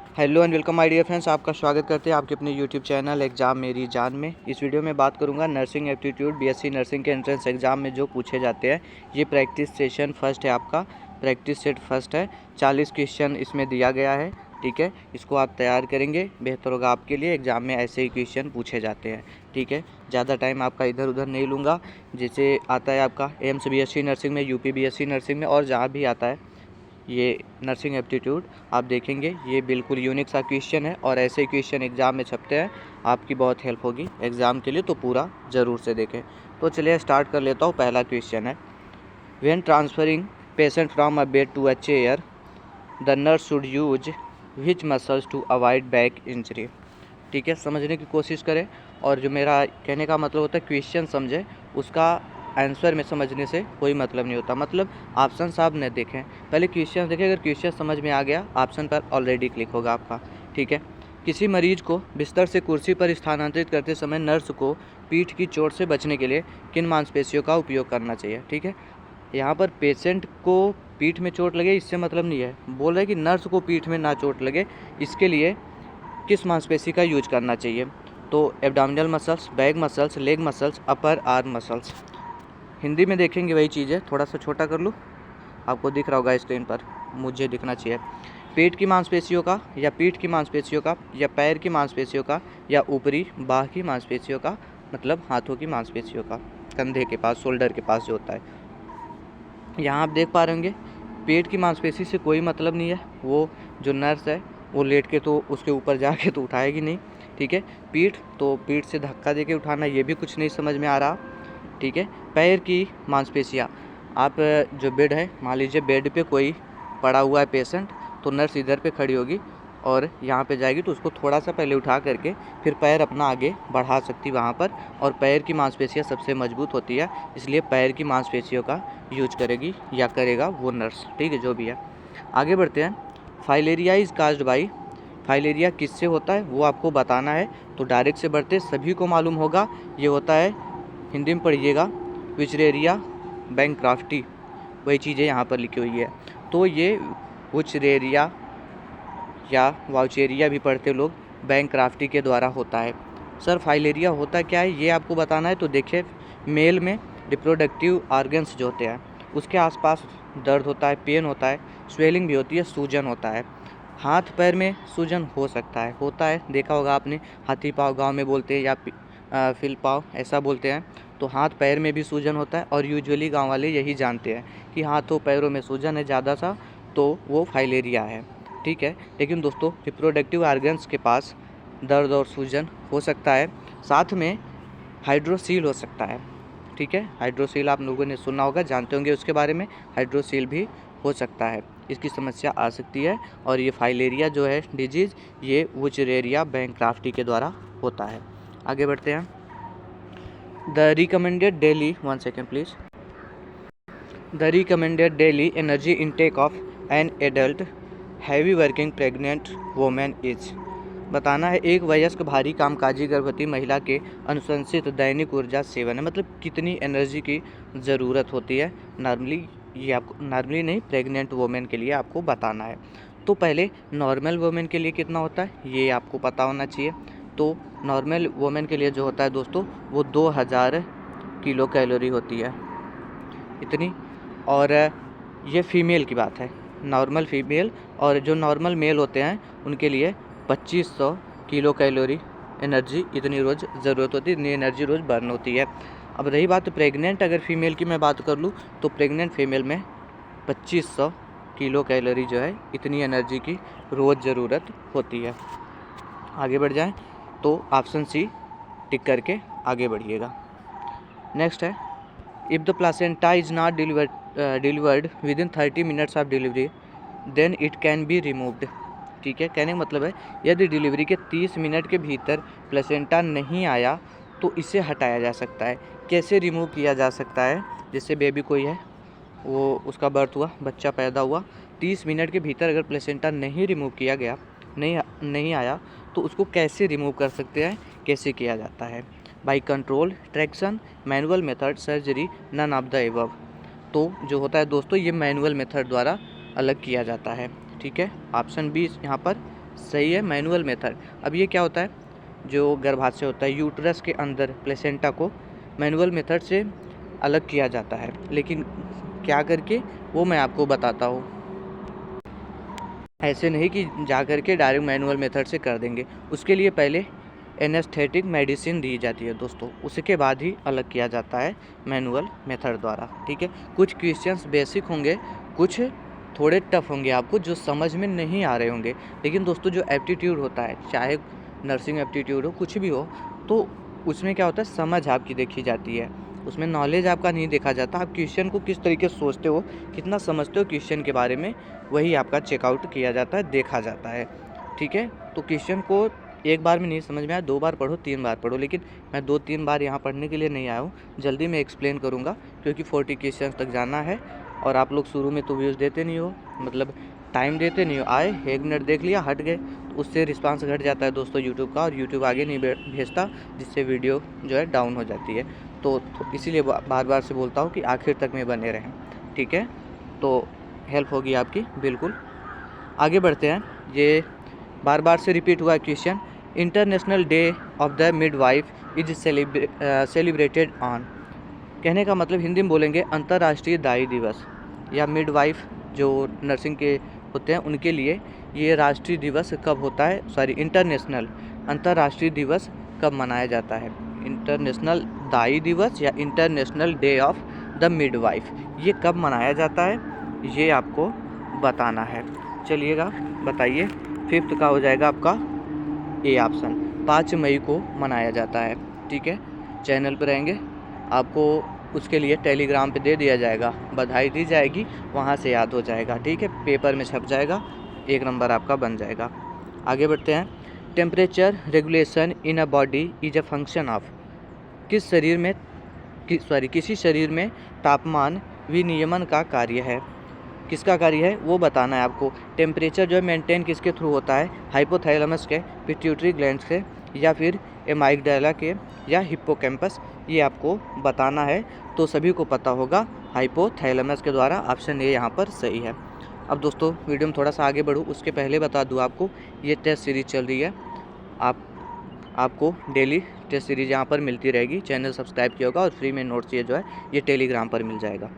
Hello and welcome my dear friends, आपका स्वागत करते हैं आपके अपने यूट्यूब चैनल एग्ज़ाम मेरी जान में। इस वीडियो में बात करूंगा नर्सिंग एप्टीट्यूड बीएससी नर्सिंग के एंट्रेंस एग्ज़ाम में जो पूछे जाते हैं। ये प्रैक्टिस सेशन फर्स्ट है, आपका प्रैक्टिस सेट फर्स्ट है। 40 क्वेश्चन इसमें दिया गया है, ठीक है। इसको आप तैयार करेंगे, बेहतर होगा आपके लिए। एग्ज़ाम में ऐसे ही क्वेश्चन पूछे जाते हैं, ठीक है। ज़्यादा टाइम आपका इधर उधर नहीं लूँगा। जैसे आता है आपका एम्स बीएससी नर्सिंग में, यूपी बीएससी नर्सिंग में, और जहाँ भी आता है ये नर्सिंग एप्टीट्यूड, आप देखेंगे ये बिल्कुल यूनिक सा क्वेश्चन है और ऐसे क्वेश्चन एग्ज़ाम में छपते हैं। आपकी बहुत हेल्प होगी एग्ज़ाम के लिए, तो पूरा ज़रूर से देखें। तो चलिए स्टार्ट कर लेता हूँ। पहला क्वेश्चन है, when transferring patient from a bed to a chair the nurse should use which muscles to avoid back injury. ठीक है, समझने की कोशिश करें। और जो मेरा कहने का मतलब होता है क्वेश्चन समझे, उसका आंसर में समझने से कोई मतलब नहीं होता। मतलब ऑप्शन आप न देखें, पहले क्वेश्चन देखें। अगर क्वेश्चन समझ में आ गया, ऑप्शन पर ऑलरेडी क्लिक होगा आपका, ठीक है। किसी मरीज को बिस्तर से कुर्सी पर स्थानांतरित करते समय नर्स को पीठ की चोट से बचने के लिए किन मांसपेशियों का उपयोग करना चाहिए। ठीक है, यहाँ पर पेशेंट को पीठ में चोट लगे इससे मतलब नहीं है, बोल रहे हैं कि नर्स को पीठ में ना चोट लगे, इसके लिए किस मांसपेशी का यूज करना चाहिए। तो abdominal muscles, back muscles, leg muscles, upper arm muscles. Hindi में देखेंगे वही चीज़ है, थोड़ा सा छोटा कर लूँ, आपको दिख रहा होगा स्क्रीन पर, मुझे दिखना चाहिए। पेट की मांसपेशियों का, या पीठ की मांसपेशियों का, या पैर की मांसपेशियों का, या ऊपरी बाह की मांसपेशियों का, मतलब हाथों की मांसपेशियों का, कंधे के पास, शोल्डर के पास जो होता है। यहाँ आप देख पा रहे होंगे पेट की मांसपेशी से कोई मतलब नहीं है। वो जो नर्स है वो लेट के तो उसके ऊपर जाके तो उठाएगी नहीं, ठीक है। पीठ तो पीठ से धक्का देके उठाना, ये भी कुछ नहीं समझ में आ रहा, ठीक है। पैर की मांसपेशियाँ, आप जो बेड है, मान लीजिए बेड पे कोई पड़ा हुआ है पेशेंट, तो नर्स इधर पे खड़ी होगी और यहाँ पे जाएगी, तो उसको थोड़ा सा पहले उठा करके फिर पैर अपना आगे बढ़ा सकती वहाँ पर। और पैर की मांसपेशियाँ सबसे मजबूत होती है, इसलिए पैर की मांसपेशियों का यूज करेगी या करेगा वो नर्स, ठीक है, जो भी है। आगे बढ़ते हैं। Filaria is caused by, filaria किससे होता है वो आपको बताना है। तो डायरेक्ट से बढ़ते, सभी को मालूम होगा, ये होता है, हिंदी में पढ़िएगा, विचरेरिया बैंक्राफ्टी, वही चीज़ें यहाँ पर लिखी हुई है। तो ये विचरेरिया या वाउचेरिया भी पढ़ते लोग, बैंक्राफ्टी के द्वारा होता है। सर फाइलेरिया होता क्या है ये आपको बताना है। तो देखिए, मेल में रिप्रोडक्टिव ऑर्गन्स जो होते हैं उसके आसपास दर्द होता है, पेन होता है, स्वेलिंग भी होती है, सूजन होता है। हाथ पैर में सूजन हो सकता है, होता है, देखा होगा आपने, हाथी पाँव गांव में बोलते हैं, या फिल पाँव ऐसा बोलते हैं। तो हाथ पैर में भी सूजन होता है, और यूजुअली गांव वाले यही जानते हैं कि हाथों पैरों में सूजन है ज़्यादा सा, तो वो फाइलेरिया है, ठीक है। लेकिन दोस्तों रिप्रोडक्टिव ऑर्गन्स के पास दर्द और सूजन हो सकता है, साथ में हाइड्रोसील हो सकता है, ठीक है। हाइड्रोसील आप लोगों ने सुना होगा, जानते होंगे उसके बारे में, हाइड्रोसील भी हो सकता है, इसकी समस्या आ सकती है। और ये फाइलेरिया जो है डिजीज़, ये वुचरेरिया बैंक्राफ्टी के द्वारा होता है। आगे बढ़ते हैं। The recommended daily, one second please, the recommended daily energy intake of an adult heavy working pregnant women is, बताना है एक वयस्क भारी कामकाजी गर्भवती महिला के अनुशंसित दैनिक ऊर्जा सेवन है, मतलब कितनी एनर्जी की ज़रूरत होती है नॉर्मली, ये आपको नॉर्मली नहीं, प्रेग्नेंट वोमेन के लिए आपको बताना है। तो पहले नॉर्मल वोमेन के लिए कितना होता है ये आपको पता होना चाहिए। तो नॉर्मल वोमेन के लिए जो होता है दोस्तों, वो 2000 किलो कैलोरी होती है, इतनी। और ये फीमेल की बात है, नॉर्मल फीमेल। और जो नॉर्मल मेल होते हैं उनके लिए 2500 किलो कैलोरी एनर्जी, इतनी रोज़ ज़रूरत होती है, इतनी एनर्जी रोज़ बर्न होती है। अब रही बात प्रेग्नेंट, अगर फीमेल की मैं बात कर लूँ, तो प्रेग्नेंट फीमेल में 2500 किलो कैलोरी जो है, इतनी एनर्जी की रोज़ ज़रूरत होती है। आगे बढ़ जाएं तो ऑप्शन सी टिक करके आगे बढ़िएगा। नेक्स्ट है, if the placenta is not delivered within 30 minutes of delivery then it can be removed, ठीक है। कहने का मतलब है, यदि डिलीवरी के 30 मिनट के भीतर प्लेसेंटा नहीं आया तो इसे हटाया जा सकता है। कैसे रिमूव किया जा सकता है, जैसे बेबी कोई है, वो उसका बर्थ हुआ, बच्चा पैदा हुआ, 30 मिनट के भीतर अगर प्लेसेंटा नहीं रिमूव किया गया, नहीं आया, तो उसको कैसे रिमूव कर सकते हैं, कैसे किया जाता है। By control, traction, manual method, surgery, none of the above. तो जो होता है दोस्तों, ये मैनुअल मेथड द्वारा अलग किया जाता है, ठीक है। ऑप्शन बी यहाँ पर सही है, मैनुअल मेथड। अब ये क्या होता है, जो गर्भाशय होता है, यूट्रस के अंदर प्लेसेंटा को मैनुअल मेथड से अलग किया जाता है, लेकिन क्या करके वो मैं आपको बताता हूँ। ऐसे नहीं कि जा कर के डायरेक्ट मैनुअल मेथड से कर देंगे, उसके लिए पहले एनेस्थेटिक मेडिसिन दी जाती है दोस्तों, उसके बाद ही अलग किया जाता है मैनुअल मेथड द्वारा। ठीक है, कुछ क्वेश्चंस बेसिक होंगे, कुछ थोड़े टफ होंगे आपको, जो समझ में नहीं आ रहे होंगे। लेकिन दोस्तों जो एप्टीट्यूड होता है, चाहे नर्सिंग एप्टीट्यूड हो, कुछ भी हो, तो उसमें क्या होता है, समझ आपकी देखी जाती है, उसमें नॉलेज आपका नहीं देखा जाता। आप क्वेश्चन को किस तरीके से सोचते हो, कितना समझते हो क्वेश्चन के बारे में, वही आपका चेकआउट किया जाता है, देखा जाता है। ठीक है, तो क्वेश्चन को एक बार में नहीं समझ में आया, 2 बार पढ़ो, 3 बार पढ़ो, लेकिन मैं 2-3 बार यहाँ पढ़ने के लिए नहीं आया हूँ। जल्दी मैं एक्सप्लेन करूँगा, क्योंकि 40 क्वेश्चन तक जाना है, और आप लोग शुरू में तो व्यूज़ देते नहीं हो, मतलब टाइम देते नहीं हो। आए 1 मिनट देख लिया, हट गए, तो उससे रिस्पांस घट जाता है दोस्तों यूट्यूब का, और यूट्यूब आगे नहीं भेजता, जिससे वीडियो जो है डाउन हो जाती है। तो इसीलिए बार बार से बोलता हूँ कि आखिर तक में बने रहें। ठीक है, तो हेल्प होगी आपकी बिल्कुल। आगे बढ़ते हैं। ये बार बार से रिपीट हुआ है question. International day of the midwife is celebrated on. कहने का मतलब हिंदी में बोलेंगे अंतर्राष्ट्रीय दाई दिवस, या मिडवाइफ जो नर्सिंग के होते हैं उनके लिए ये राष्ट्रीय दिवस कब होता है, सॉरी इंटरनेशनल अंतर्राष्ट्रीय दिवस कब मनाया जाता है। इंटरनेशनल दाई दिवस या international day of the midwife, ये कब मनाया जाता है, ये आपको बताना है। चलिएगा बताइए। 5th का हो जाएगा आपका ए ऑप्शन, 5 मई को मनाया जाता है। ठीक है, चैनल पर रहेंगे, आपको उसके लिए टेलीग्राम पे दे दिया जाएगा, बधाई दी जाएगी, वहाँ से याद हो जाएगा। ठीक है, पेपर में छप जाएगा, 1 नंबर आपका बन जाएगा। आगे बढ़ते हैं। Temperature regulation in a body is a function of. किसी शरीर में तापमान विनियमन का कार्य है। किसका कार्य है वो बताना है आपको। टेम्परेचर जो है मेंटेन किसके थ्रू होता है, हाइपोथैलेमस के, पिट्यूटरी ग्लैंड से, या फिर एमाइगडाला के, या हिप्पोकैम्पस, ये आपको बताना है। तो सभी को पता होगा हाइपोथैलेमस के द्वारा, ऑप्शन ए यहाँ पर सही है। अब दोस्तों वीडियो में थोड़ा सा आगे बढ़ूँ उसके पहले बता दूँ आपको, ये टेस्ट सीरीज चल रही है, आपको डेली टेस्ट सीरीज यहाँ पर मिलती रहेगी। चैनल सब्सक्राइब किया होगा, और फ्री में नोट्स ये जो है ये टेलीग्राम पर मिल जाएगा।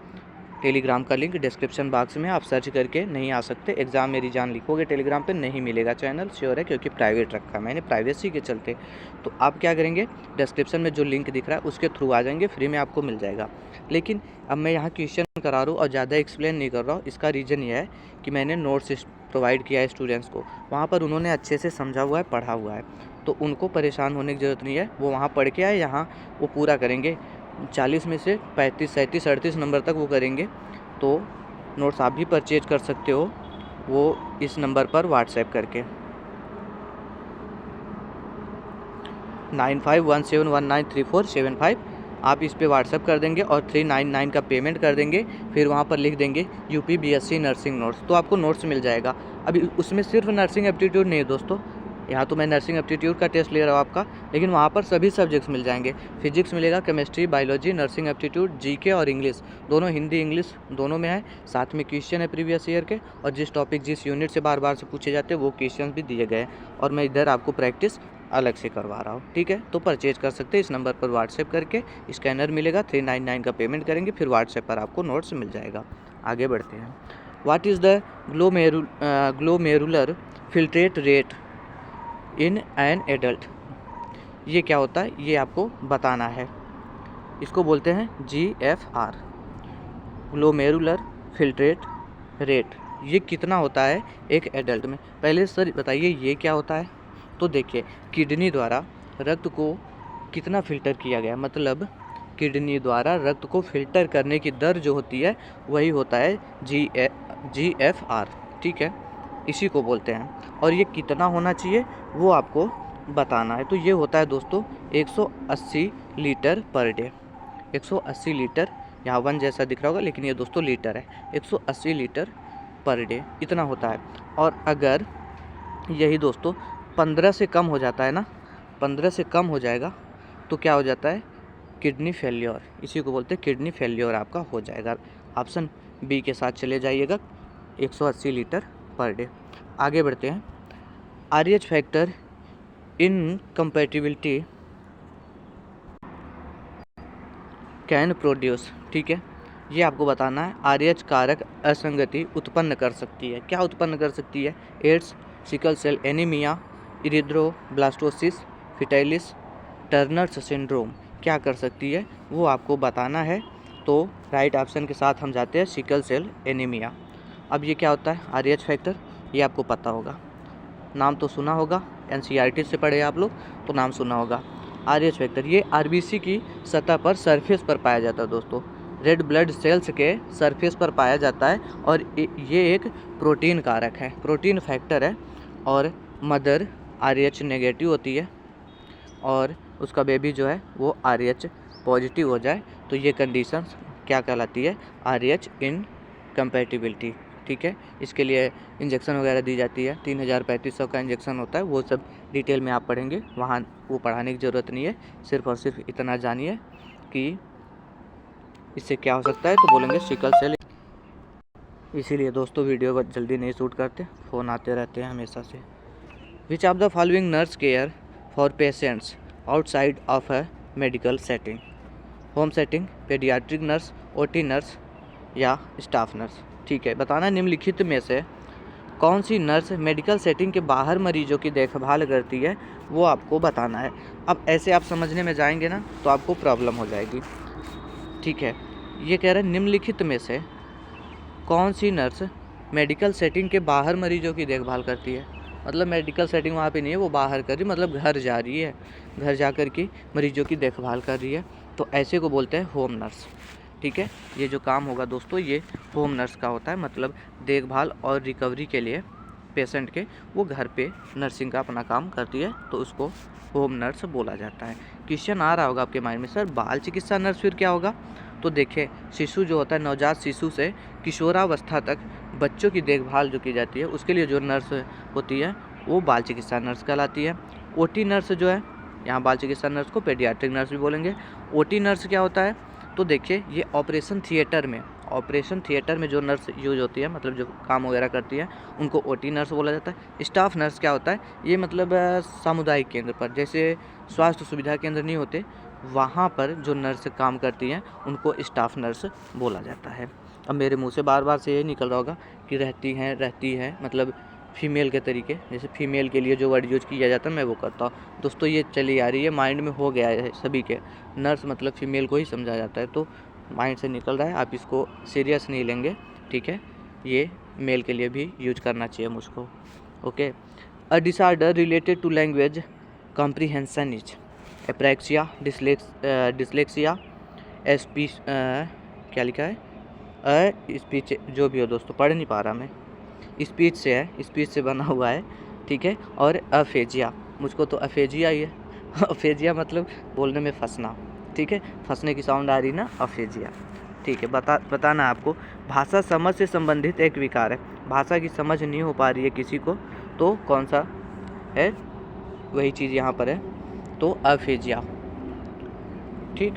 टेलीग्राम का लिंक डिस्क्रिप्शन बॉक्स में, आप सर्च करके नहीं आ सकते, एग्ज़ाम मेरी जान लिखोगे टेलीग्राम पे नहीं मिलेगा चैनल, श्योर है, क्योंकि प्राइवेट रखा है मैंने, प्राइवेसी के चलते। तो आप क्या करेंगे, डिस्क्रिप्शन में जो लिंक दिख रहा है उसके थ्रू आ जाएंगे, फ्री में आपको मिल जाएगा। लेकिन अब मैं यहाँ क्वेश्चन करा रहा हूँ और ज़्यादा एक्सप्लेन नहीं कर रहा हूँ, इसका रीज़न ये है कि मैंने नोट्स प्रोवाइड किया है स्टूडेंट्स को, वहाँ पर उन्होंने अच्छे से समझा हुआ है, पढ़ा हुआ है, तो उनको परेशान होने की ज़रूरत नहीं है। वो वहाँ पढ़ के आए, यहाँ वो पूरा करेंगे, 40 में से 35, 37, 38 नंबर तक वो करेंगे। तो नोट्स आप भी परचेज कर सकते हो, वो इस नंबर पर व्हाट्सएप करके 9517193475 आप इस पे व्हाट्सएप कर देंगे, और 399 का पेमेंट कर देंगे, फिर वहाँ पर लिख देंगे यूपी बीएससी नर्सिंग नोट्स, तो आपको नोट्स मिल जाएगा। अभी उसमें सिर्फ नर्सिंग एप्टीट्यूड नहीं है दोस्तों, यहाँ तो मैं नर्सिंग एप्टीट्यूड का टेस्ट ले रहा हूँ आपका, लेकिन वहाँ पर सभी सब्जेक्ट्स मिल जाएंगे। फिजिक्स मिलेगा, chemistry, biology, nursing aptitude, GK और इंग्लिश, दोनों हिंदी इंग्लिश दोनों में है। साथ में क्वेश्चन है प्रीवियस ईयर के, और जिस टॉपिक जिस यूनिट से बार बार से पूछे जाते हैं वो क्वेश्चन भी दिए गए हैं, और मैं इधर आपको प्रैक्टिस अलग से करवा रहा हूँ। ठीक है, तो परचेज कर सकते हैं इस नंबर पर व्हाट्सएप करके, स्कैनर मिलेगा, 399 का पेमेंट करेंगे, फिर व्हाट्सएप पर आपको नोट्स मिल जाएगा। आगे बढ़ते हैं। What is the glomerular filtrate rate in an adult. ये क्या होता है ये आपको बताना है, इसको बोलते हैं GFR, ग्लोमेरुलर फिल्ट्रेट रेट। ये कितना होता है एक एडल्ट में। पहले सर बताइए ये क्या होता है। तो देखिए, किडनी द्वारा रक्त को कितना फ़िल्टर किया गया, मतलब किडनी द्वारा रक्त को फ़िल्टर करने की दर जो होती है वही होता है GFR। ठीक है, इसी को बोलते हैं, और ये कितना होना चाहिए वो आपको बताना है। तो ये होता है दोस्तों 180 लीटर पर डे। 180 लीटर, यहाँ 1 जैसा दिख रहा होगा, लेकिन ये दोस्तों लीटर है। 180 लीटर पर डे इतना होता है। और अगर यही दोस्तों 15 से कम हो जाता है ना, 15 से कम हो जाएगा तो क्या हो जाता है, किडनी फेल्योर, इसी को बोलते हैं किडनी फेल्योर आपका हो जाएगा। ऑप्शन बी के साथ चले जाइएगा, 180 लीटर पर डे। आगे बढ़ते हैं। RH factor incompatibility can produce, ठीक है, ये आपको बताना है। RH कारक असंगति उत्पन्न कर सकती है। क्या उत्पन्न कर सकती है? AIDS, sickle cell anaemia, erythroblastosis, fetalis, Turner's syndrome क्या कर सकती है वो आपको बताना है। तो राइट ऑप्शन के साथ हम जाते हैं सिकल सेल एनीमिया। अब ये क्या होता है? RH फैक्टर, ये आपको पता होगा, नाम तो सुना होगा, NCERT से पढ़े आप लोग तो नाम सुना होगा। RH फैक्टर ये RBC की सतह पर सरफेस पर पाया जाता है दोस्तों, रेड ब्लड सेल्स के सरफेस पर पाया जाता है और ये एक प्रोटीन कारक है, प्रोटीन फैक्टर है। और मदर RH नेगेटिव होती है और उसका बेबी जो है वो RH पॉजिटिव हो जाए तो ये कंडीशन क्या कहलाती है? RH इनकम्पैटिबिलिटी, ठीक है। इसके लिए इंजेक्शन वगैरह दी जाती है, 3000-3500 का इंजेक्शन होता है, वो सब डिटेल में आप पढ़ेंगे, वहाँ वो पढ़ाने की ज़रूरत नहीं है। सिर्फ और सिर्फ इतना जानिए कि इससे क्या हो सकता है, तो बोलेंगे सिकल सेल। इसीलिए दोस्तों वीडियो जल्दी नहीं शूट करते, फ़ोन आते रहते हैं हमेशा से। विच of the following nurse care for patients outside of a medical setting? Home setting, paediatric nurse, OT nurse या स्टाफ नर्स, ठीक है। बताना निम्नलिखित में से कौन सी नर्स मेडिकल सेटिंग के बाहर मरीजों की देखभाल करती है, वो आपको बताना है। अब ऐसे आप समझने में जाएंगे ना तो आपको प्रॉब्लम हो जाएगी, ठीक है। ये कह रहे हैं निम्नलिखित में से कौन सी नर्स मेडिकल सेटिंग के बाहर मरीजों की देखभाल करती है। मतलब मेडिकल सेटिंग वहाँ पे नहीं है, वो बाहर कर रही, मतलब घर जा रही है, घर जा कर के मरीजों की देखभाल कर रही है, तो ऐसे को बोलते हैं होम नर्स, ठीक है। ये जो काम होगा दोस्तों ये होम नर्स का होता है, मतलब देखभाल और रिकवरी के लिए पेशेंट के वो घर पे नर्सिंग का अपना काम करती है, तो उसको होम नर्स बोला जाता है। क्वेश्चन आ रहा होगा आपके माइंड में, सर बाल चिकित्सा नर्स फिर क्या होगा? तो देखिए, शिशु जो होता है, नवजात शिशु से किशोरावस्था तक बच्चों की देखभाल जो की जाती है उसके लिए जो नर्स होती है वो बाल चिकित्सा नर्स कहलाती है। OT नर्स जो है, यहाँ बाल चिकित्सा नर्स को पेडियाट्रिक नर्स भी बोलेंगे। OT नर्स क्या होता है? तो देखिए, ये ऑपरेशन थिएटर में जो नर्स यूज होती है, मतलब जो काम वगैरह करती है, उनको OT नर्स बोला जाता है। स्टाफ नर्स क्या होता है? ये मतलब सामुदायिक केंद्र पर, जैसे स्वास्थ्य सुविधा केंद्र नहीं होते, वहाँ पर जो नर्स काम करती हैं उनको स्टाफ नर्स बोला जाता है। अब मेरे मुंह से बार बार से ये निकल रहा होगा कि रहती हैं मतलब फीमेल के तरीके, जैसे फीमेल के लिए जो वर्ड यूज किया जाता है मैं वो करता हूँ दोस्तों, ये चली आ रही है, माइंड में हो गया है सभी के, नर्स मतलब फीमेल को ही समझा जाता है, तो माइंड से निकल रहा है, आप इसको सीरियस नहीं लेंगे, ठीक है। ये मेल के लिए भी यूज करना चाहिए मुझको, okay. A disorder related to language comprehension is apraxia, dyslexia, speech, क्या लिखा है, स्पीच, जो भी हो दोस्तों, पढ़ नहीं पा रहा मैं, स्पीच से है, स्पीच से बना हुआ है, ठीक है। और अफेजिया, मुझको तो अफेजिया ही है अफेजिया मतलब बोलने में फंसना, ठीक है, फंसने की साउंड आ रही ना, अफेजिया, ठीक है। बताना आपको, भाषा समझ से संबंधित एक विकार है, भाषा की समझ नहीं हो पा रही है किसी को, तो कौन सा है, वही चीज़ यहाँ पर है, तो अफेजिया, ठीक।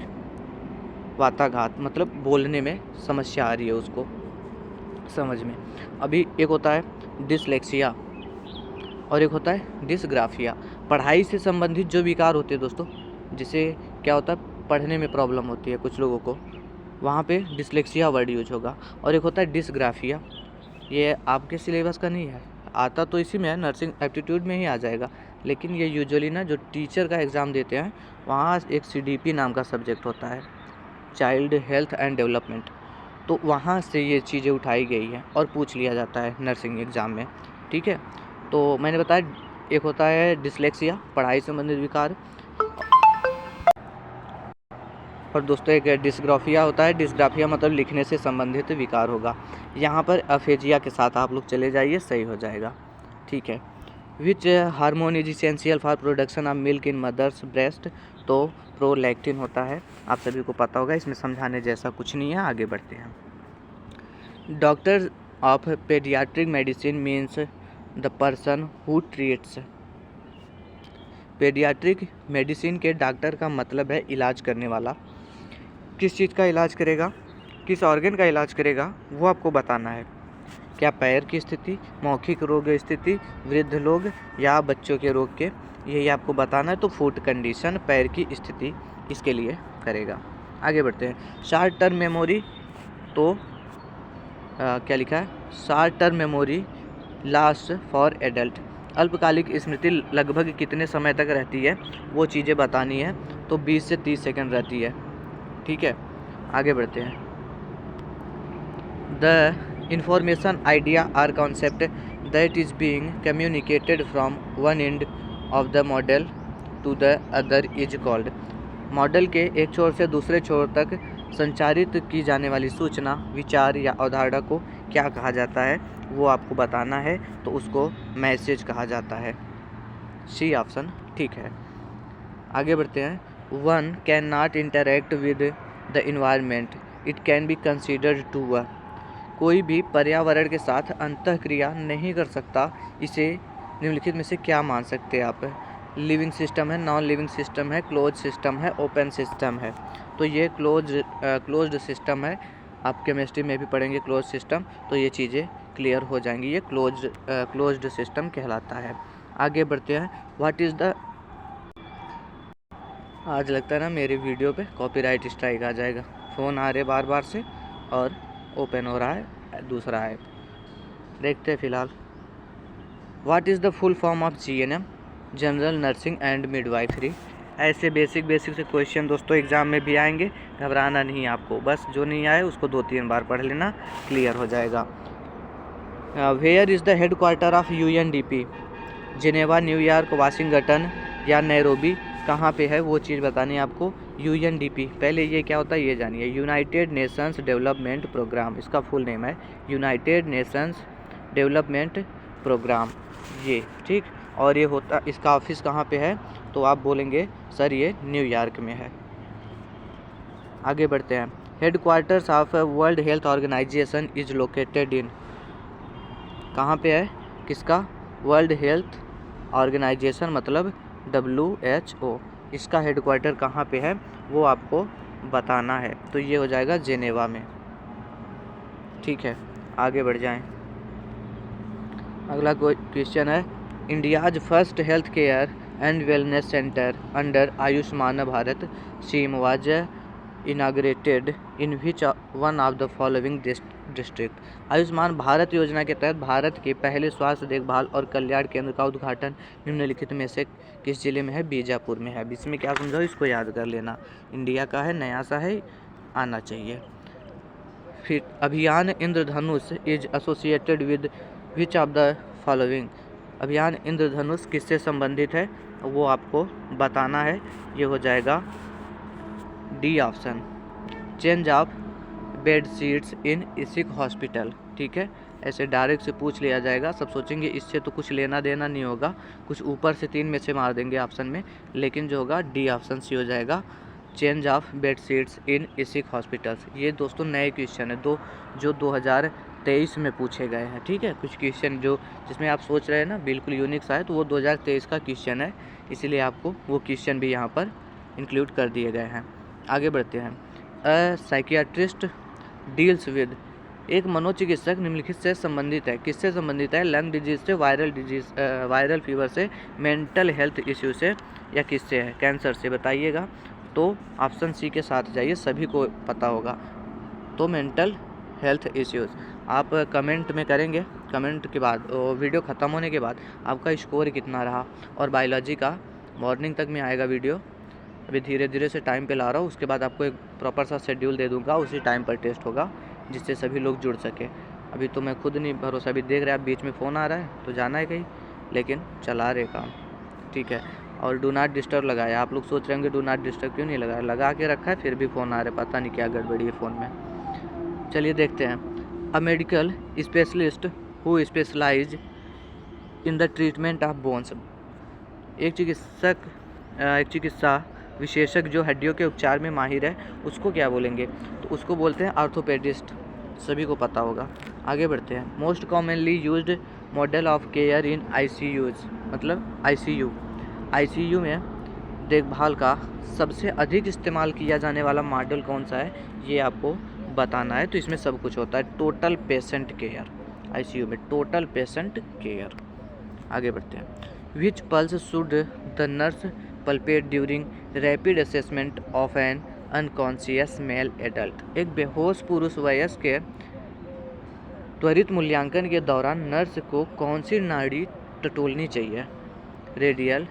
वाताघात मतलब बोलने में समस्या आ रही है उसको समझ में। अभी एक होता है डिसलेक्सिया और एक होता है डिसग्राफिया, पढ़ाई से संबंधित जो विकार होते हैं दोस्तों, जिसे क्या होता है, पढ़ने में प्रॉब्लम होती है कुछ लोगों को, वहाँ पे डिसलेक्सिया वर्ड यूज होगा। और एक होता है डिसग्राफिया, ये आपके सिलेबस का नहीं है, आता तो इसी में है, नर्सिंग एप्टीट्यूड में ही आ जाएगा, लेकिन ये यूजुअली ना जो टीचर का एग्ज़ाम देते हैं वहाँ एक CDP नाम का सब्जेक्ट होता है, चाइल्ड हेल्थ एंड डेवलपमेंट, तो वहाँ से ये चीज़ें उठाई गई हैं और पूछ लिया जाता है नर्सिंग एग्ज़ाम में, ठीक है। तो मैंने बताया एक होता है डिसलेक्सिया, पढ़ाई से संबंधित विकार, और दोस्तों एक डिसग्राफिया होता है, डिसग्राफिया मतलब लिखने से संबंधित विकार होगा। यहाँ पर अफेजिया के साथ आप लोग चले जाइए, सही हो जाएगा, ठीक है। Which hormone is essential for production of milk in mothers breast, तो प्रोलैक्टिन होता है, आप सभी को पता होगा, इसमें समझाने जैसा कुछ नहीं है, आगे बढ़ते हैं। Doctor of paediatric medicine means the person who treats, paediatric medicine के डॉक्टर का मतलब है इलाज करने वाला, किस चीज़ का इलाज करेगा, किस ऑर्गन का इलाज करेगा, वो आपको बताना है। क्या पैर की स्थिति, मौखिक रोग स्थिति, वृद्ध लोग या बच्चों के रोग के, यही आपको बताना है। तो फुट कंडीशन, पैर की स्थिति इसके लिए करेगा। आगे बढ़ते हैं। शॉर्ट टर्म मेमोरी, तो क्या लिखा है, short term memory last for adult, अल्पकालिक स्मृति लगभग कितने समय तक रहती है वो चीज़ें बतानी है। तो 20 से 30 सेकंड रहती है। ठीक है, आगे बढ़ते हैं। The information, idea or concept that is being communicated from one end of the model to the other is called, model के एक छोर से दूसरे छोर तक संचारित की जाने वाली सूचना, विचार या अवधारणा को क्या कहा जाता है वो आपको बताना है। तो उसको मैसेज कहा जाता है। सी ऑप्शन ठीक है। आगे बढ़ते हैं। One can not interact with the environment, it can be considered to a, कोई भी पर्यावरण के साथ अंतःक्रिया नहीं कर सकता, इसे निम्नलिखित में से क्या मान सकते हैं आप। लिविंग सिस्टम है, नॉन लिविंग सिस्टम है, क्लोज सिस्टम है, ओपन सिस्टम है। तो ये क्लोज्ड सिस्टम है। आप केमिस्ट्री में भी पढ़ेंगे क्लोज सिस्टम, तो ये चीज़ें क्लियर हो जाएंगी। ये क्लोज्ड सिस्टम कहलाता है। आगे बढ़ते हैं। व्हाट इज़ द, आज लगता है ना मेरी वीडियो पे कॉपीराइट स्ट्राइक आ जाएगा, फ़ोन आ रहे बार बार से और ओपन हो रहा है दूसरा ऐप, देखते हैं फ़िलहाल। What is the full form of GNM, general nursing and midwifery. ऐसे बेसिक से क्वेश्चन दोस्तों एग्ज़ाम में भी आएंगे, घबराना नहीं आपको, बस जो नहीं आए उसको 2-3 बार पढ़ लेना, क्लियर हो जाएगा। Where is the headquarter of UNDP, Geneva, New York, Washington या नैरोबी, कहाँ पे है वो चीज़ बतानी है आपको। UNDP, पहले ये क्या होता है ये जानिए। यूनाइटेड नेशंस डेवलपमेंट प्रोग्राम, इसका फुल नेम है यूनाइटेड नेशंस डेवलपमेंट प्रोग्राम, ये ठीक। और ये होता, इसका ऑफिस कहाँ पे है, तो आप बोलेंगे सर ये न्यूयॉर्क में है। आगे बढ़ते हैं। Headquarters of World Health Organization is located in, कहाँ पे है, किसका, वर्ल्ड हेल्थ ऑर्गेनाइजेशन मतलब WHO, इसका हेड क्वार्टर कहाँ पे है वो आपको बताना है। तो ये हो जाएगा जेनेवा में। ठीक है, आगे बढ़ जाएं। अगला क्वेश्चन है। India's first health care and wellness centre under Ayushman Bharat scheme was inaugurated in which one of the following district, Ayushman Bharat योजना के तहत भारत के पहले स्वास्थ्य देखभाल और कल्याण केंद्र का उद्घाटन निम्नलिखित में से किस जिले में है, बीजापुर में है। इसमें क्या समझाओ, इसको याद कर लेना, इंडिया का है, नया सा है, आना चाहिए। फिर Abhiyan Indradhanush is associated with which of the following, Abhiyan Indradhanush किससे संबंधित है वो आपको बताना है। ये हो जाएगा D option, change of bed sheets in ESIC hospital. ठीक है, ऐसे डायरेक्ट से पूछ लिया जाएगा, सब सोचेंगे इससे तो कुछ लेना देना नहीं होगा, कुछ ऊपर से 3 में से मार देंगे ऑप्शन में, लेकिन जो होगा डी ऑप्शन सी हो जाएगा, change of bed sheets in ESIC hospitals. ये दोस्तों नए क्वेश्चन है जो 2023 में पूछे गए हैं। ठीक है, कुछ क्वेश्चन जो जिसमें आप सोच रहे हैं ना बिल्कुल यूनिक सा है, तो वो 2023 का क्वेश्चन है, इसीलिए आपको वो क्वेश्चन भी यहाँ पर इंक्लूड कर दिए गए हैं। आगे बढ़ते हैं। अ साइकियाट्रिस्ट डील्स विद, एक मनोचिकित्सक निम्नलिखित से संबंधित है, किससे संबंधित है, लंग डिजीज से, वायरल फीवर से, मेंटल हेल्थ इश्यू से या किससे है, कैंसर से, बताइएगा। तो ऑप्शन सी के साथ जाइए, सभी को पता होगा, तो मेंटल हेल्थ इश्यूज़। आप कमेंट में करेंगे, कमेंट के बाद वीडियो ख़त्म होने के बाद आपका स्कोर कितना रहा, और बायोलॉजी का मॉर्निंग तक में आएगा वीडियो, अभी धीरे धीरे से टाइम पे ला रहा हूँ, उसके बाद आपको एक प्रॉपर सा शेड्यूल दे दूँगा, उसी टाइम पर टेस्ट होगा जिससे सभी लोग जुड़ सके। अभी तो मैं खुद नहीं भरोसा, अभी देख रहे हैं आप बीच में फ़ोन आ रहा है तो जाना है कहीं, लेकिन चला रहे काम। ठीक है, और डू नॉट डिस्टर्ब लगाया, आप लोग सोच रहे होंगे डू नॉट डिस्टर्ब क्यों नहीं लगाया, लगा के रखा है फिर भी फ़ोन आ रहा है, पता नहीं क्या गड़बड़ी है फ़ोन में। चलिए देखते हैं। A medical specialist who specialize in the treatment of bones, एक चिकित्सा विशेषज्ञ जो हड्डियों के उपचार में माहिर है उसको क्या बोलेंगे, तो उसको बोलते हैं ऑर्थोपेडिस्ट, सभी को पता होगा। आगे बढ़ते हैं। Most commonly used model of care in ICUs, मतलब ICU में देखभाल का सबसे अधिक इस्तेमाल किया जाने वाला मॉडल कौन सा है ये आपको बताना है। तो इसमें सब कुछ होता है, टोटल पेशेंट केयर, आईसीयू में, टोटल पेशेंट केयर। आगे बढ़ते हैं। Which pulse should the nurse palpate during rapid assessment of an unconscious male adult. एक बेहोश पुरुष वयस्क के त्वरित मूल्यांकन के दौरान नर्स को कौन सी नाड़ी टटोलनी चाहिए? रेडियल,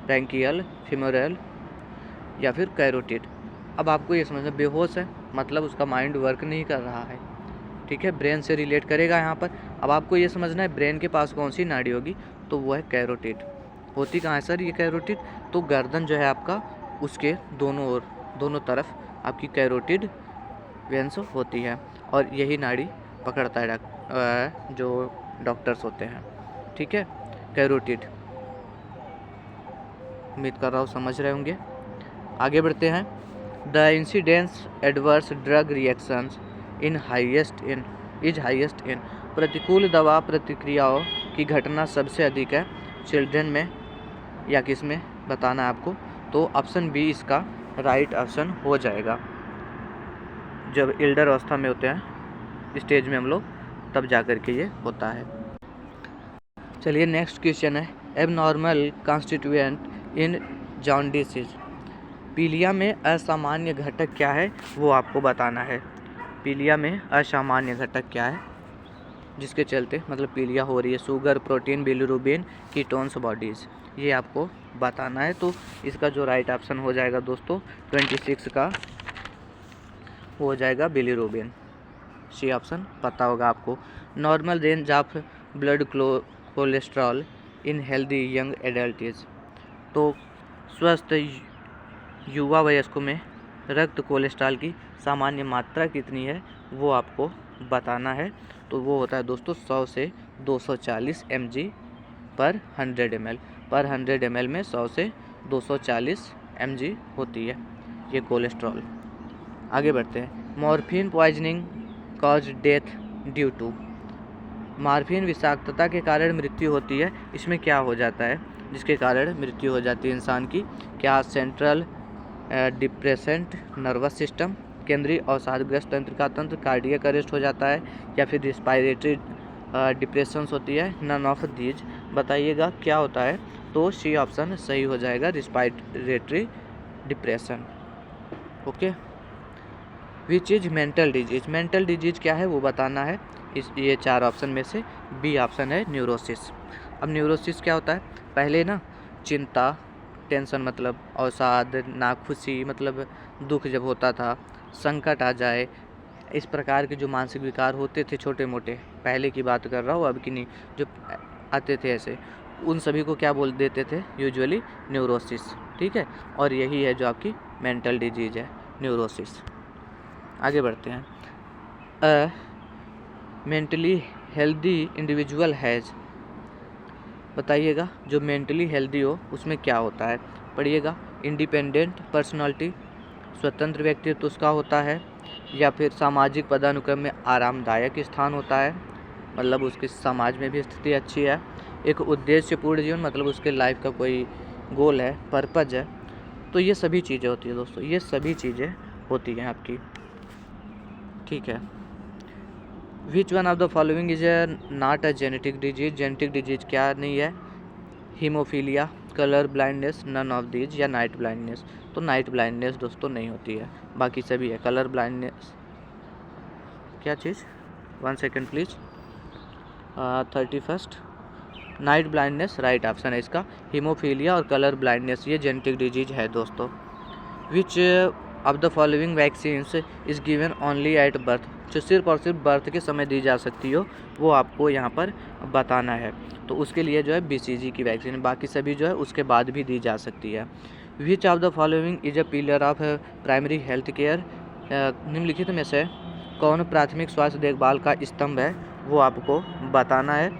ब्रैंकियल, फीमोरल या फिर कैरोटिड। अब आपको ये समझना, बेहोश है मतलब उसका माइंड वर्क नहीं कर रहा है, ठीक है, ब्रेन से रिलेट करेगा यहाँ पर। अब आपको ये समझना है ब्रेन के पास कौन सी नाड़ी होगी, तो वो है कैरोटिड। होती कहाँ है सर ये कैरोटिड? तो गर्दन जो है आपका, उसके दोनों ओर, दोनों तरफ आपकी कैरोटिड वेंस होती है, और यही नाड़ी पकड़ता है जो डॉक्टर्स होते हैं, ठीक है, कैरोटिड। उम्मीद कर रहा हूँ समझ रहे होंगे। आगे बढ़ते हैं। The incidence adverse drug reactions in highest in प्रतिकूल दवा प्रतिक्रियाओं की घटना सबसे अधिक है चिल्ड्रन में या किस में, बताना है आपको। तो ऑप्शन बी इसका राइट ऑप्शन हो जाएगा। जब एल्डर अवस्था में होते हैं, स्टेज में हम लोग, तब जा कर के ये होता है। चलिए नेक्स्ट क्वेश्चन है। एबनॉर्मल कॉन्स्टिट्यूएंट इन जॉन्डिस। पीलिया में असामान्य घटक क्या है, वो आपको बताना है। पीलिया में असामान्य घटक क्या है जिसके चलते मतलब पीलिया हो रही है? Sugar, protein, bilirubin, ketones bodies, ये आपको बताना है। तो इसका जो राइट ऑप्शन हो जाएगा दोस्तों 26 का हो जाएगा बिलिरुबिन। सी ऑप्शन पता होगा आपको। Normal range of blood cholesterol in healthy young adult is. तो स्वस्थ युवा वयस्कों में रक्त कोलेस्ट्रॉल की सामान्य मात्रा कितनी है, वो आपको बताना है। तो वो होता है दोस्तों 100 से 240 mg पर 100 ml। पर 100 ml में 100 से 240 mg होती है ये कोलेस्ट्रॉल। आगे बढ़ते हैं। Morphine poisoning cause death due to. Morphine विषाक्तता के कारण मृत्यु होती है, इसमें क्या हो जाता है जिसके कारण मृत्यु हो जाती है इंसान की? क्या सेंट्रल डिप्रेसेंट नर्वस सिस्टम, केंद्रीय अवसादग्रस्त तंत्रिका तंत्र, कार्डियक अरेस्ट हो जाता है, या फिर रिस्पायरेटरी डिप्रेशंस होती है? नन ऑफ दीज बताइएगा क्या होता है। तो सी ऑप्शन सही हो जाएगा, respiratory depression. Okay. Which is mental disease. Mental disease क्या है वो बताना है। ये 4 ऑप्शन में से बी ऑप्शन है न्यूरोसिस। अब न्यूरोसिस क्या होता है? पहले ना चिंता, टेंशन मतलब अवसाद, नाखुशी मतलब दुख जब होता था, संकट आ जाए, इस प्रकार के जो मानसिक विकार होते थे छोटे मोटे, पहले की बात कर रहा हूँ, अब की नहीं, जो आते थे ऐसे, उन सभी को क्या बोल देते थे? यूजुअली न्यूरोसिस, ठीक है। और यही है जो आपकी मेंटल डिजीज है, न्यूरोसिस। आगे बढ़ते हैं। मेंटली हेल्दी इंडिविजुअल हैज़, बताइएगा जो मेंटली हेल्दी हो उसमें क्या होता है? पढ़िएगा। इंडिपेंडेंट पर्सनालिटी, स्वतंत्र व्यक्तित्व उसका होता है, या फिर सामाजिक पदानुक्रम में आरामदायक स्थान होता है, मतलब उसकी समाज में भी स्थिति अच्छी है। एक उद्देश्यपूर्ण जीवन, मतलब उसके लाइफ का कोई गोल है, पर्पज है। तो ये सभी चीज़ें होती है दोस्तों, ये सभी चीज़ें होती हैं आपकी, ठीक है। Which one of the following is not a genetic disease. Genetic disease क्या नहीं है? Haemophilia, colour blindness, none of these, या नाइट ब्लाइंडनेस। तो नाइट ब्लाइंडनेस दोस्तों नहीं होती है, बाकी सभी है। कलर ब्लाइंडनेस क्या चीज़, 1 second please, 31 night blindness right option है इसका। हीमोफीलिया और कलर ब्लाइंडनेस ये जेनेटिक डिजीज है दोस्तों। विच of the following vaccines is given only at birth. जो सिर्फ और सिर्फ बर्थ के समय दी जा सकती हो वो आपको यहाँ पर बताना है। तो उसके लिए जो है BCG की वैक्सीन, बाकी सभी जो है उसके बाद भी दी जा सकती है। Which of the following is a pillar of primary health care. निम्नलिखित में से कौन प्राथमिक स्वास्थ्य देखभाल का स्तंभ है, वो आपको बताना है।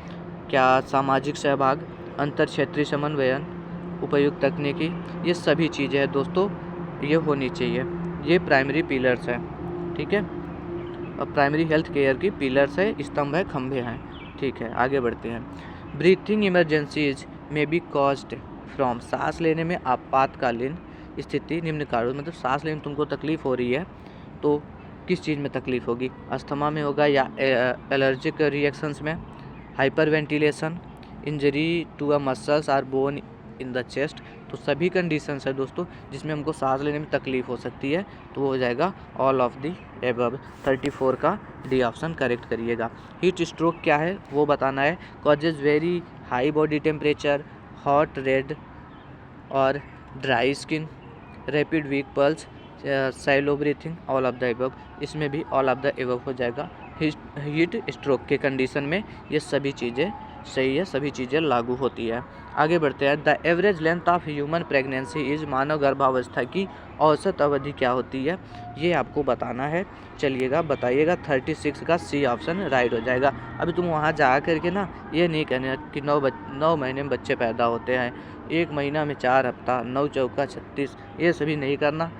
क्या सामाजिक सहभाग, अंतर क्षेत्रीय समन्वयन, उपयुक्त तकनीकी, ये सभी चीज़ें हैं दोस्तों, ये होनी चाहिए। ये प्राइमरी पिलर्स है, ठीक है। अब प्राइमरी हेल्थ केयर की पिलर्स है, स्तंभ है, खंभे हैं, ठीक है। आगे बढ़ते हैं। ब्रीथिंग इमरजेंसीज में बी कॉज्ड फ्रॉम। सांस लेने में आपातकालीन स्थिति निम्न कारणों, मतलब सांस लेने में तुमको तकलीफ हो रही है तो किस चीज़ में तकलीफ़ होगी, अस्थमा में होगा या एलर्जिक रिएक्शंस में, hyperventilation, injury to a muscles or bone in the chest. तो सभी कंडीशंस है दोस्तों जिसमें हमको सांस लेने में तकलीफ़ हो सकती है, तो वो हो जाएगा ऑल ऑफ दी एबव। 34 का डी ऑप्शन करेक्ट करिएगा। हीट स्ट्रोक क्या है वो बताना है। Causes very high body temperature, hot red और dry skin, rapid weak pulse, shallow breathing, all of the above. इसमें भी ऑल ऑफ द एबव हो जाएगा। हीट स्ट्रोक के कंडीशन में ये सभी चीज़ें सही है, सभी चीज़ें लागू होती है। आगे बढ़ते हैं। The average length of human pregnancy is, मानव गर्भावस्था की औसत अवधि क्या होती है, ये आपको बताना है। चलिएगा बताइएगा। 36 का सी ऑप्शन राइट हो जाएगा। अभी तुम वहाँ जा करके ना ये नहीं कहना कि 9 महीने में बच्चे पैदा होते हैं, 1 महीना में 4 हफ्ता, 9 चौका 36, ये सभी नहीं करना।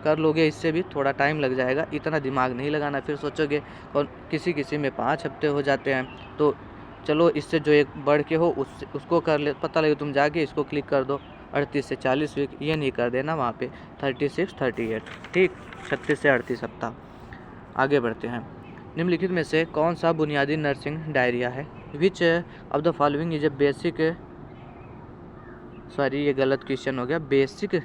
कर लोगे इससे भी थोड़ा टाइम लग जाएगा, इतना दिमाग नहीं लगाना। फिर सोचोगे और किसी में 5 हफ्ते हो जाते हैं, तो चलो इससे जो एक बढ़ के हो उसको कर ले। पता लगे तुम जाके इसको क्लिक कर दो 38 से 40 वीक, ये नहीं कर देना वहाँ पे 36 38, ठीक, 36 से 38 हफ्ता। आगे बढ़ते हैं। निम्नलिखित में से कौन सा बुनियादी नर्सिंग डायरिया है। Which of the following is A basic, sorry ये गलत क्वेश्चन हो गया, basic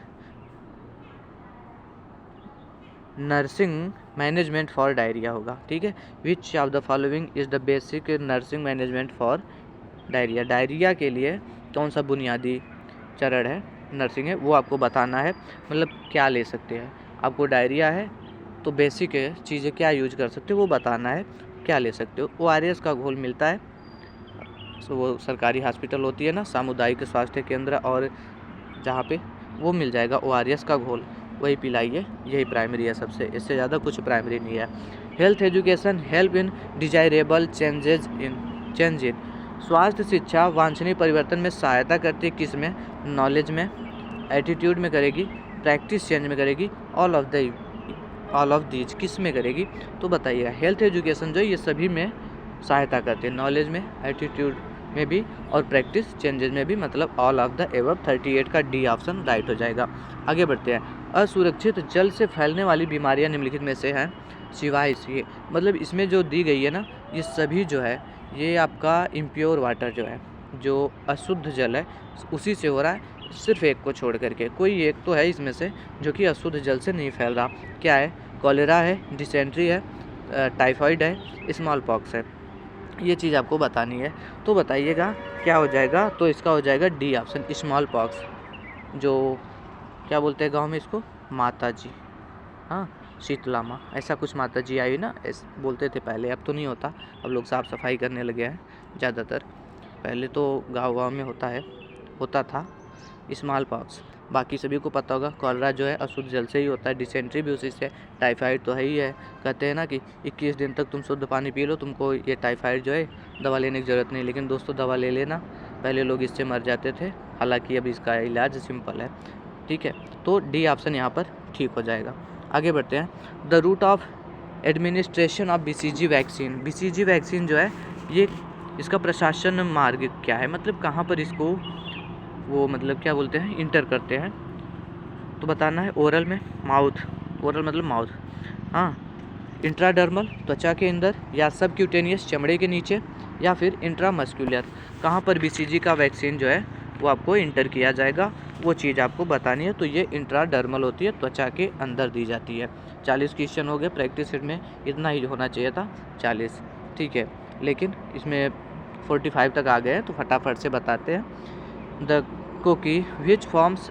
nursing management for diarrhoea होगा, ठीक है। Which of the following is the basic nursing management for diarrhoea. Diarrhoea के लिए कौन सा बुनियादी चरण है, नर्सिंग है, वो आपको बताना है। मतलब क्या ले सकते हैं, आपको डायरिया है तो बेसिक चीज़ें क्या यूज कर सकते हो वो बताना है, क्या ले सकते हो। ORS का घोल मिलता है, तो वो सरकारी हॉस्पिटल होती है ना, सामुदायिक स्वास्थ्य केंद्र और जहाँ पे, वो मिल जाएगा ORS का घोल, वही पिलाइए, यही प्राइमरी है सबसे, इससे ज़्यादा कुछ प्राइमरी नहीं है। Health education help in desirable change in, स्वास्थ्य शिक्षा वांछनीय परिवर्तन में सहायता करती है, किस में, नॉलेज में, एटीट्यूड में करेगी, प्रैक्टिस चेंज में करेगी, ऑल ऑफ दीज किस में करेगी, तो बताइएगा। हेल्थ एजुकेशन जो ये सभी में सहायता करते हैं, नॉलेज में, एटीट्यूड में भी और प्रैक्टिस चेंजेस में भी, मतलब ऑल ऑफ द एबव। 38 का डी ऑप्शन राइट हो जाएगा। आगे बढ़ते हैं। असुरक्षित जल से फैलने वाली बीमारियां निम्नलिखित में से हैं सिवाय इसके, मतलब इसमें जो दी गई है ना, ये सभी जो है ये आपका इम्प्योर वाटर जो है, जो अशुद्ध जल है उसी से हो रहा है, सिर्फ एक को छोड़ करके। कोई एक तो है इसमें से जो कि अशुद्ध जल से नहीं फैल रहा। क्या है, कॉलेरा है, डिसेंट्री है, टाइफाइड है, स्मॉल पॉक्स है, ये चीज़ आपको बतानी है। तो बताइएगा क्या हो जाएगा, तो इसका हो जाएगा डी ऑप्शन, स्मॉल पॉक्स। जो क्या बोलते हैं गांव में इसको, माता जी, हाँ शीतला माँ, ऐसा कुछ माता जी आई ना, बोलते थे पहले, अब तो नहीं होता, अब लोग साफ़ सफाई करने लगे हैं ज़्यादातर, पहले तो गाँव में होता था स्मॉल पॉक्स। बाकी सभी को पता होगा कॉलरा जो है अशुद्ध जल से ही होता है, डिसेंट्री भी उसी से, टाइफाइड तो है ही है। कहते हैं ना कि 21 दिन तक तुम शुद्ध पानी पी लो, तुमको ये टाइफाइड जो है दवा लेने की ज़रूरत नहीं। लेकिन दोस्तों दवा ले लेना, पहले लोग इससे मर जाते थे, हालांकि अब इसका इलाज सिंपल है, ठीक है। तो डी ऑप्शन यहाँ पर ठीक हो जाएगा। आगे बढ़ते हैं। The route of administration of BCG vaccine, BCG vaccine जो है ये इसका प्रशासन मार्ग क्या है, मतलब कहाँ पर इसको वो मतलब क्या बोलते हैं इंटर करते हैं, तो बताना है। ओरल में, माउथ, ओरल मतलब माउथ, हाँ, इंट्राडर्मल त्वचा के अंदर, या सबक्यूटेनियस चमड़े के नीचे, या फिर इंट्रामस्कुलर, कहाँ पर BCG का वैक्सीन जो है वो आपको इंटर किया जाएगा, वो चीज़ आपको बतानी है। तो ये इंट्राडर्मल होती है, त्वचा के अंदर दी जाती है। 40 क्वेश्चन हो गए, प्रैक्टिस सेट में इतना ही होना चाहिए था 40, ठीक है, लेकिन इसमें 45 तक आ गए हैं, तो फटाफट से बताते हैं। द कोकी विच फॉर्म्स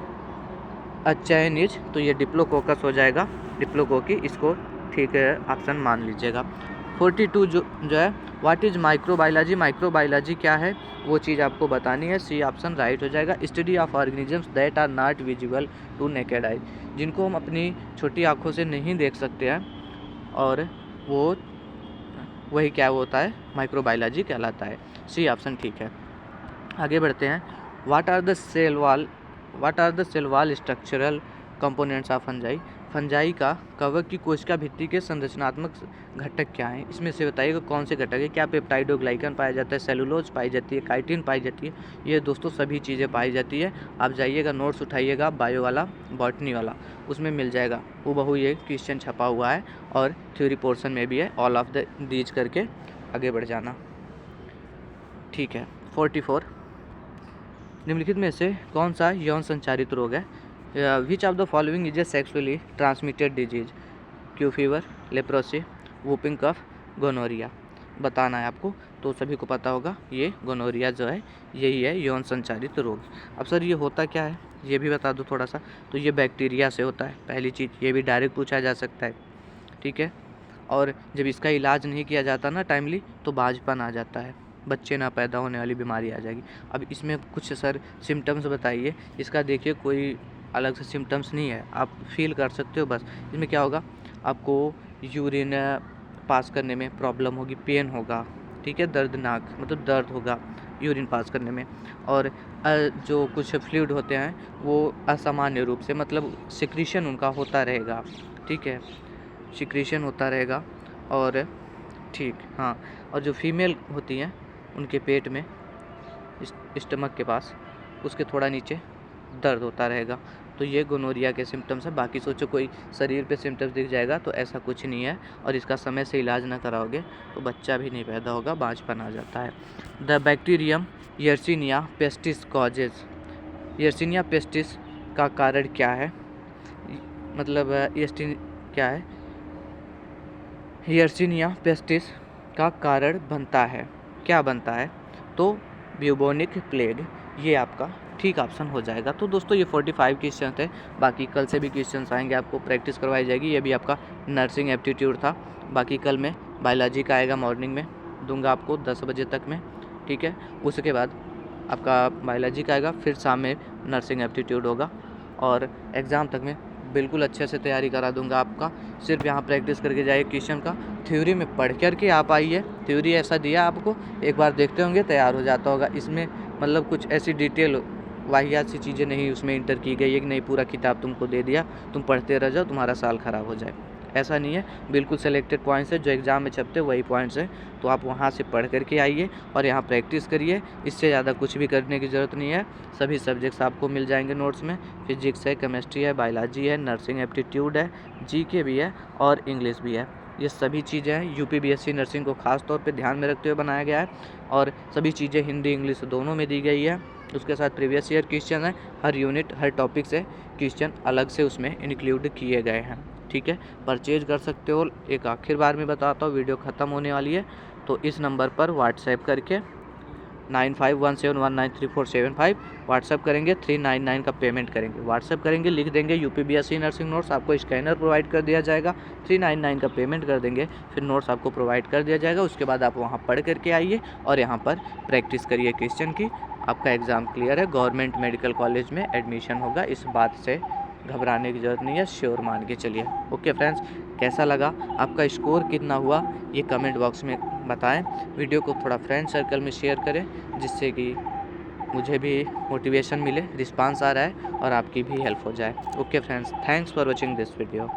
अ चाइनीज, तो ये डिप्लोकोकस हो जाएगा, डिप्लोकोकी, इसको ठीक है ऑप्शन मान लीजिएगा। 42 जो है व्हाट इज़ माइक्रोबायोलॉजी, माइक्रोबायोलॉजी क्या है वो चीज़ आपको बतानी है, सी ऑप्शन राइट हो जाएगा। Study of organisms that are not visible to naked eye, जिनको हम अपनी छोटी आँखों से नहीं देख सकते हैं, और वही क्या होता है, माइक्रोबायोलॉजी कहलाता है, सी ऑप्शन ठीक है। आगे बढ़ते हैं। What are the cell wall structural components of fungi, fungi का कवक की कोशिका भित्ति के संरचनात्मक घटक क्या हैं, इसमें से बताइएगा कौन से घटक है। क्या पेप्टाइडोग्लाइकन पाया जाता है, सेलुलोज पाई जाती है, काइटिन पाई जाती है, ये दोस्तों सभी चीज़ें पाई जाती है। आप जाइएगा नोट्स उठाइएगा, बायो वाला, बॉटनी वाला, उसमें मिल जाएगा, वो बहु ये क्वेश्चन छपा हुआ है और थ्योरी पोर्शन में भी है। ऑल ऑफ द दीज करके आगे बढ़ जाना, ठीक है। 44, निम्नलिखित में से कौन सा यौन संचारित रोग है? Which of the following is a sexually transmitted disease? Q fever, leprosy, whooping cough, gonorrhoea. बताना है आपको। तो सभी को पता होगा ये गोनोरिया जो है यही है यौन संचारित रोग। अब सर ये होता क्या है ये भी बता दो थोड़ा सा। तो ये बैक्टीरिया से होता है, पहली चीज़। ये भी डायरेक्ट पूछा जा सकता है, ठीक है। और जब इसका इलाज नहीं किया जाता ना टाइमली तो बांझपन आ जाता है, बच्चे ना पैदा होने वाली बीमारी आ जाएगी। अब इसमें कुछ सर सिम्टम्स बताइए। इसका देखिए कोई अलग से सिम्टम्स नहीं है, आप फील कर सकते हो बस। इसमें क्या होगा, आपको यूरिन पास करने में प्रॉब्लम होगी, पेन होगा, ठीक है, दर्दनाक मतलब दर्द होगा यूरिन पास करने में। और जो कुछ फ्लूइड होते हैं वो असामान्य रूप से मतलब सिक्रीशन उनका होता रहेगा, ठीक है, सिक्रीशन होता रहेगा। और ठीक, हाँ, और जो फीमेल होती हैं उनके पेट में स्टमक के पास उसके थोड़ा नीचे दर्द होता रहेगा। तो ये गोनोरिया के सिम्टम्स हैं। बाकी सोचो कोई शरीर पे सिम्टम्स दिख जाएगा तो ऐसा कुछ नहीं है। और इसका समय से इलाज ना कराओगे तो बच्चा भी नहीं पैदा होगा, बांझपन आ जाता है। The bacterium Yersinia pestis causes, Yersinia pestis का कारण क्या है? मतलब क्या है, यर्सीनिया पेस्टिस का कारण बनता है, क्या बनता है? तो ब्यूबोनिक प्लेग, ये आपका ठीक ऑप्शन हो जाएगा। तो दोस्तों ये 45 क्वेश्चन थे, बाकी कल से भी क्वेश्चन आएंगे, आपको प्रैक्टिस करवाई जाएगी। ये भी आपका नर्सिंग एप्टीट्यूड था। बाकी कल में बायोलॉजी का आएगा, मॉर्निंग में दूंगा आपको 10 बजे तक में, ठीक है। उसके बाद आपका बायोलॉजी का आएगा, फिर शाम में नर्सिंग एप्टीट्यूड होगा। और एग्ज़ाम तक में बिल्कुल अच्छे से तैयारी करा दूंगा आपका। सिर्फ यहाँ प्रैक्टिस करके जाइए क्वेश्चन का, थ्योरी में पढ़ करके आप आइए। थ्योरी ऐसा दिया आपको, एक बार देखते होंगे तैयार हो जाता होगा। इसमें मतलब कुछ ऐसी डिटेल वाहियात सी चीज़ें नहीं उसमें इंटर की गई है कि नहीं पूरा किताब तुमको दे दिया तुम पढ़ते रह जाओ तुम्हारा साल ख़राब हो जाए, ऐसा नहीं है। बिल्कुल सेलेक्टेड पॉइंट्स है जो एग्ज़ाम में छपते वही पॉइंट्स हैं। तो आप वहाँ से पढ़ करके आइए और यहाँ प्रैक्टिस करिए, इससे ज़्यादा कुछ भी करने की ज़रूरत नहीं है। सभी सब्जेक्ट्स आपको मिल जाएंगे नोट्स में, फिजिक्स है, केमिस्ट्री है, बायोलॉजी है, नर्सिंग एप्टीट्यूड है, जीके भी है और इंग्लिश भी है। ये सभी चीज़ें हैं यूपी बीएससी नर्सिंग को खास तौर पे ध्यान में रखते हुए बनाया गया है। और सभी चीज़ें हिंदी इंग्लिश दोनों में दी गई है। उसके साथ प्रीवियस ईयर क्वेश्चन है, हर यूनिट हर टॉपिक से क्वेश्चन अलग से उसमें इंक्लूड किए गए हैं, ठीक है। परचेज कर सकते हो। एक आखिर बार में बताता हूँ, वीडियो ख़त्म होने वाली है। तो इस नंबर पर व्हाट्सएप करके 9517193475 व्हाट्सएप करेंगे, 399 का पेमेंट करेंगे। व्हाट्सएप करेंगे, लिख देंगे यूपी बीएससी नर्सिंग नोट्स, आपको स्कैनर प्रोवाइड कर दिया जाएगा। 399 का पेमेंट कर देंगे, फिर नोट्स आपको प्रोवाइड कर दिया जाएगा। उसके बाद आप वहाँ पढ़ करके आइए और यहाँ पर प्रैक्टिस करिए क्वेश्चन की। आपका एग्ज़ाम क्लियर है, गवर्नमेंट मेडिकल कॉलेज में एडमिशन होगा, इस बात से घबराने की ज़रूरत नहीं है, श्योर मान के चलिए। ओके फ्रेंड्स, कैसा लगा, आपका स्कोर कितना हुआ ये कमेंट बॉक्स में बताएं। वीडियो को थोड़ा फ्रेंड सर्कल में शेयर करें जिससे कि मुझे भी मोटिवेशन मिले, रिस्पांस आ रहा है और आपकी भी हेल्प हो जाए। Okay friends, thanks for watching this video.